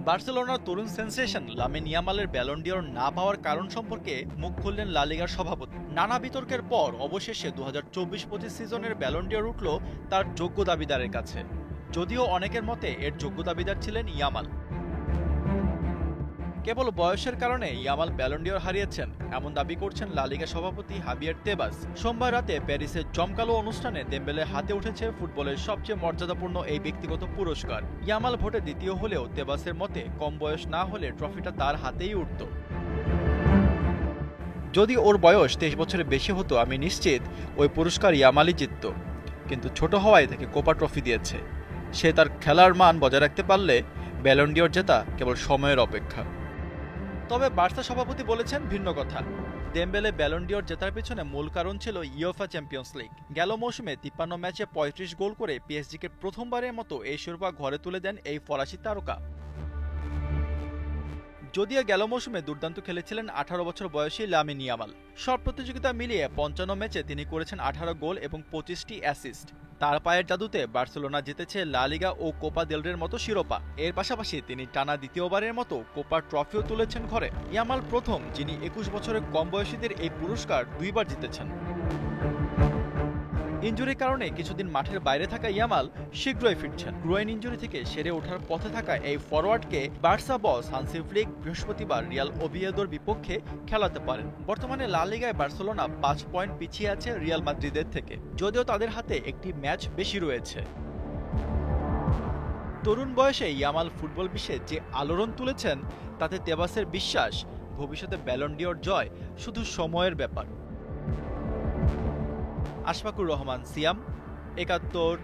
বার্সেলোনার তরুণ sensation Lamine ইয়ামালের Ballon d'Or না পাওয়ার কারণ সম্পর্কে মুখ খুললেন লা লিগার সভাপতি। নানা বিতর্কের পর অবশেষে 2024-25 সিজনের ব্যালন ডিওর উঠল তার যোগ্য দাবিদারের কাছে, যদিও অনেকের মতে এর যোগ্য দাবিদার ছিলেন ইয়ামাল। কেবল বয়সের কারণে ইয়ামাল ব্যালন ডিওর হারিয়েছেন এমন দাবি করছেন লা লিগা সভাপতি হাবিয়ের তেবাস। সোমবার রাতে প্যারিসের জমকালো অনুষ্ঠানে দেম্বেলের হাতে উঠেছে ফুটবলের সবচেয়ে মর্যাদাপূর্ণ এই ব্যক্তিগত পুরস্কার। ইয়ামাল ভোটে দ্বিতীয় হলেও তেবাসের মতে কম বয়স না হলে ট্রফিটা তার হাতেই উঠত। যদি ওর বয়স 23 বছরের বেশি হতো আমি নিশ্চিত ওই পুরস্কার ইয়ামালই জিতত, কিন্তু ছোট হওয়ায় তাকে কোপা ট্রফি দিয়েছে। সে তার খেলার মান বজায় রাখতে পারলে ব্যালন ডিওর জেতা কেবল সময়ের অপেক্ষা। তবে বার্সা সভাপতি বলেছেন ভিন্ন কথা। দেম্বেলে ব্যালন ডিওর জেতার পেছনে মূল কারণ ছিল ইউএফা চ্যাম্পিয়ন্স লিগ। গেল মৌসুমে 53 ম্যাচে 35 গোল করে পিএসজিকে প্রথমবারের মতো এই শিরোপা ঘরে তুলে দেন এই ফরাসি তারকা। যদিও গেল মৌসুমে দুর্দান্ত খেলেছিলেন 18 বছর বয়সী লামিন ইয়ামাল। সব প্রতিযোগিতা মিলিয়ে 55 ম্যাচে তিনি করেছেন 18 গোল এবং 25টি অ্যাসিস্ট। তার পায়ের জাদুতে বার্সেলোনা জিতেছে লা লিগা ও কোপা দেল রের মতো শিরোপা। এর পাশাপাশি তিনি টানা দ্বিতীয়বারের মতো কোপার ট্রফিও তুলেছেন ঘরে। ইয়ামাল প্রথম যিনি 21 বছরের কম বয়সীদের এই পুরস্কার দুইবার জিতেছেন। ইনজুরির কারণে কিছুদিন মাঠের বাইরে থাকা ইয়ামাল শীঘ্রই ফিরছেন। গ্রোয়েন ইনজুরি থেকে সেরে ওঠার পথে থাকা এই ফরওয়ার্ডকে বার্সা বস হান্সি ফ্লিক বৃহস্পতিবার রিয়াল ওভিয়েদোর বিপক্ষে খেলাতে পারেন। বর্তমানে লা লিগায় বার্সেলোনা 5 পয়েন্ট পিছিয়ে আছে রিয়াল মাদ্রিদের থেকে, যদিও তাদের হাতে একটি ম্যাচ বেশি রয়েছে। তরুণ বয়সে ইয়ামাল ফুটবল বিশ্বে যে আলোড়ন তুলেছেন তাতে তেবাসের বিশ্বাস ভবিষ্যতে ব্যালন ডিওর জয় শুধু সময়ের ব্যাপার। আশফাকুর রহমান, সিয়াম, 71।